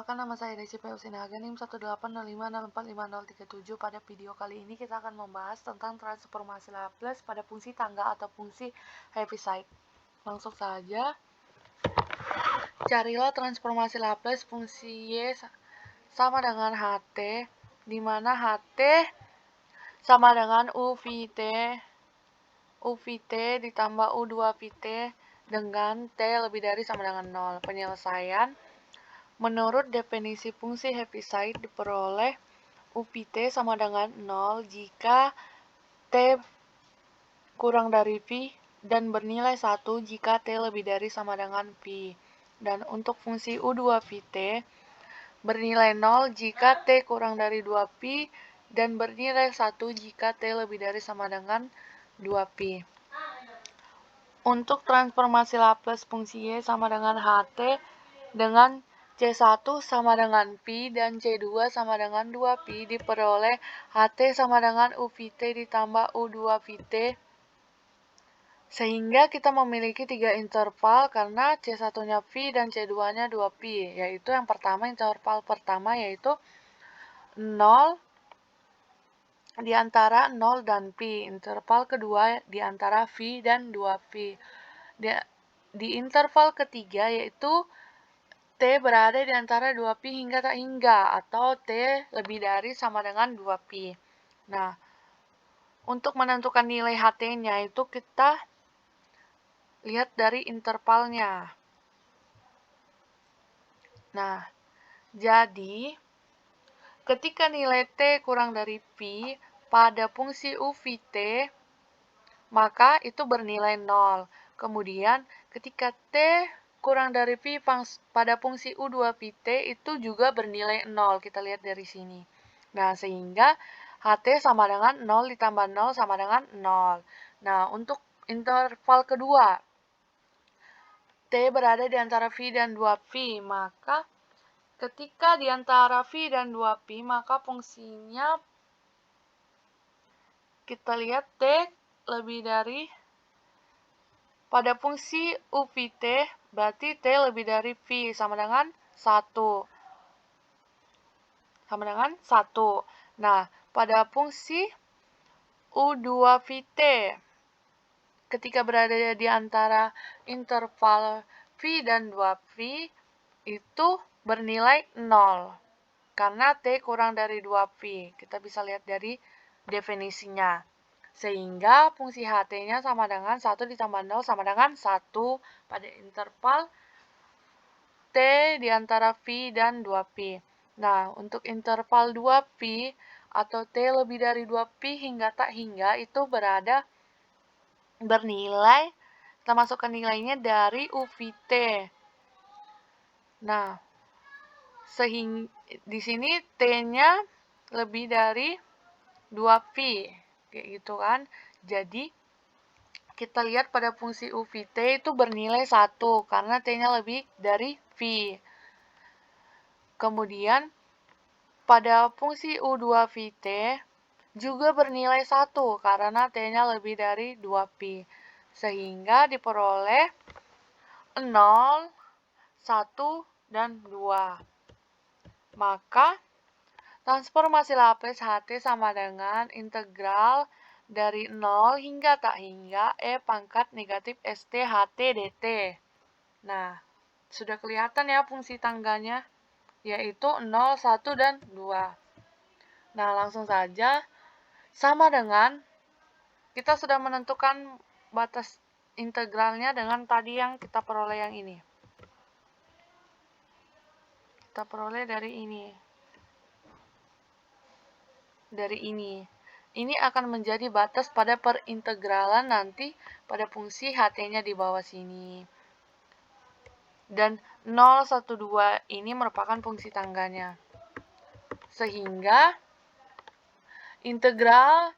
perkenalkan nama saya Desi P. Usinaga NIM 1805045045037. Pada video kali ini kita akan membahas tentang transformasi Laplace pada fungsi tangga atau fungsi Heaviside. Langsung saja. Carilah transformasi Laplace fungsi Y sama dengan HT, di mana HT sama dengan UVT ditambah U2VT dengan T lebih dari sama dengan 0. Penyelesaian. Menurut definisi fungsi Heaviside diperoleh UVT sama dengan 0 jika T kurang dari V dan bernilai 1 jika T lebih dari sama dengan V. Dan untuk fungsi U2VT bernilai 0 jika T kurang dari 2V dan bernilai 1 jika T lebih dari sama dengan 2V. Untuk transformasi Laplace fungsi Y sama dengan HT dengan C1 sama dengan V dan C2 sama dengan 2V diperoleh HT sama dengan UVT ditambah U2VT. Sehingga kita memiliki 3 interval karena C1-nya V dan C2-nya 2V. Yaitu yang pertama, interval pertama yaitu 0 di antara 0 dan V. Interval kedua di antara V dan 2V. Di interval ketiga yaitu T berada di antara 2Pi hingga tak hingga, atau T lebih dari sama dengan 2Pi. Nah, untuk menentukan nilai HT-nya itu kita lihat dari intervalnya. Nah, jadi ketika nilai T kurang dari Pi pada fungsi UVT, maka itu bernilai 0. Kemudian, ketika T kurang dari V pada fungsi U2VT itu juga bernilai 0. Kita lihat dari sini. Nah, sehingga HT sama dengan 0 ditambah 0 sama dengan 0. Nah, untuk interval kedua, T berada di antara V dan 2V. Maka, ketika di antara V dan 2V, maka fungsinya kita lihat T lebih dari pada fungsi UVT, berarti T lebih dari V sama dengan 1. Sama dengan 1. Nah, pada fungsi U2VT, ketika berada di antara interval V dan 2V, itu bernilai 0. Karena T kurang dari 2V. Kita bisa lihat dari definisinya. Sehingga fungsi HT-nya sama dengan 1 ditambah 0 sama dengan 1 pada interval T di antara V dan 2V. Nah, untuk interval 2V atau T lebih dari 2V hingga tak hingga itu bernilai, kita masukkan nilainya dari UVT. Nah, sehingga di sini T-nya lebih dari 2V. Kayak gitu kan. Jadi, kita lihat pada fungsi UVT itu bernilai 1 karena T-nya lebih dari V. Kemudian, pada fungsi U2VT juga bernilai 1 karena T-nya lebih dari 2V. Sehingga diperoleh 0, 1, dan 2. Maka, transformasi Laplace HT sama dengan integral dari 0 hingga tak hingga E pangkat negatif ST HT dt. Nah, sudah kelihatan ya fungsi tangganya, yaitu 0, 1, dan 2. Nah, langsung saja, sama dengan kita sudah menentukan batas integralnya dengan tadi yang kita peroleh yang ini. Kita peroleh dari ini. Dari ini. Ini akan menjadi batas pada perintegralan nanti pada fungsi HT-nya di bawah sini. Dan 0, 1, 2 ini merupakan fungsi tangganya. Sehingga integral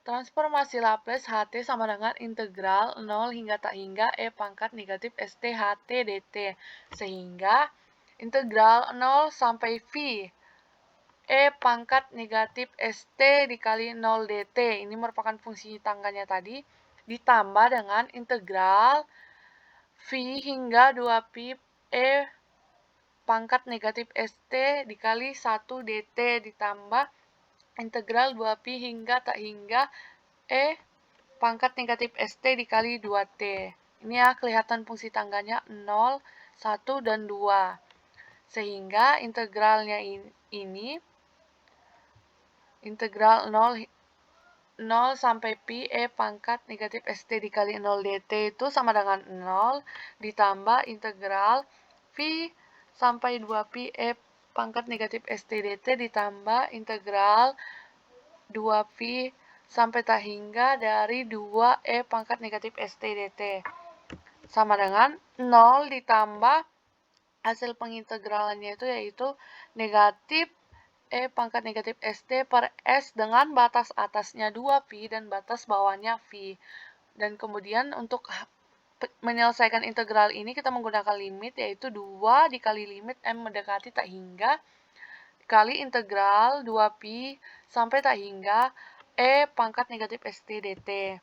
transformasi Laplace HT sama dengan integral 0 hingga tak hingga E pangkat negatif ST HT dt. Sehingga integral 0 sampai V E pangkat negatif ST dikali 0 dt. Ini merupakan fungsi tangganya tadi. Ditambah dengan integral V hingga 2pi E pangkat negatif ST dikali 1 DT ditambah integral 2pi hingga tak hingga E pangkat negatif ST dikali 2T. Ini ya kelihatan fungsi tangganya 0, 1, dan 2. Sehingga integralnya ini integral 0 sampai pi E pangkat negatif ST dikali 0 DT itu sama dengan 0 ditambah integral pi sampai 2pi E pangkat negatif ST DT ditambah integral 2pi sampai tak hingga dari 2 E pangkat negatif ST DT sama dengan 0 ditambah hasil pengintegralannya itu yaitu negatif E pangkat negatif ST per S dengan batas atasnya 2pi dan batas bawahnya V. Dan kemudian untuk menyelesaikan integral ini kita menggunakan limit yaitu 2 dikali limit M mendekati tak hingga kali integral 2pi sampai tak hingga E pangkat negatif ST DT.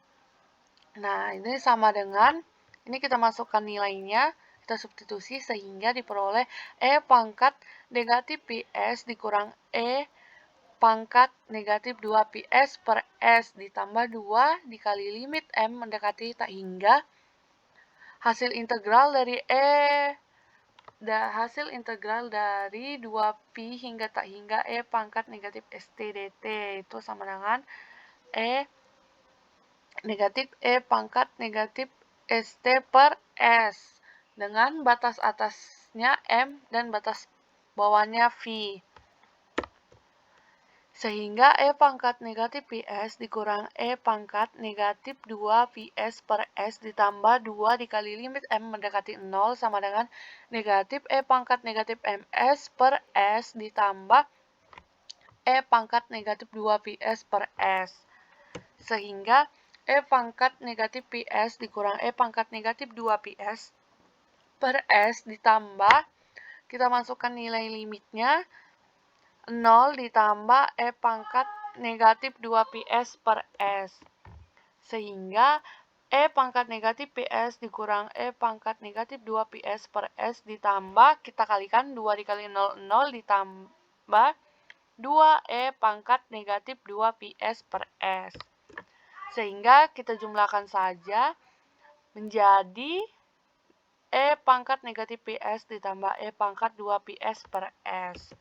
Nah, ini sama dengan, ini kita masukkan nilainya, kita substitusi sehingga diperoleh E pangkat negatif PS dikurang E pangkat negatif 2PS per S ditambah 2 dikali limit M mendekati tak hingga hasil integral dari hasil integral dari 2pi hingga tak hingga E pangkat negatif ST DT itu sama dengan E negatif E pangkat negatif ST per S dengan batas atasnya M dan batas bawahnya V. Sehingga E pangkat negatif PS dikurang E pangkat negatif 2 PS per S ditambah 2 dikali limit M mendekati 0 sama dengan negatif E pangkat negatif MS per S ditambah E pangkat negatif 2 PS per S. Sehingga E pangkat negatif PS dikurang E pangkat negatif 2 PS per S ditambah, kita masukkan nilai limitnya, 0 ditambah E pangkat negatif 2PS per S. Sehingga E pangkat negatif PS dikurang E pangkat negatif 2PS per S ditambah, kita kalikan 2 dikali 0, 0 ditambah 2 E pangkat negatif 2PS per S. Sehingga kita jumlahkan saja menjadi E pangkat negatif PS ditambah E pangkat 2PS per S.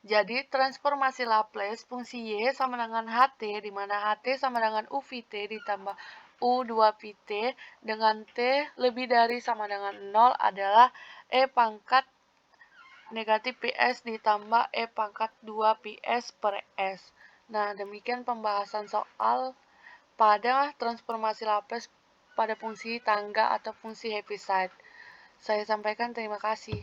Jadi, transformasi Laplace fungsi Y sama dengan HT, di mana HT sama dengan UVT ditambah U2PT dengan T lebih dari sama dengan 0 adalah E pangkat negatif PS ditambah E pangkat 2PS per S. Nah, demikian pembahasan soal pada transformasi Laplace pada fungsi tangga atau fungsi Heaviside. Saya sampaikan terima kasih.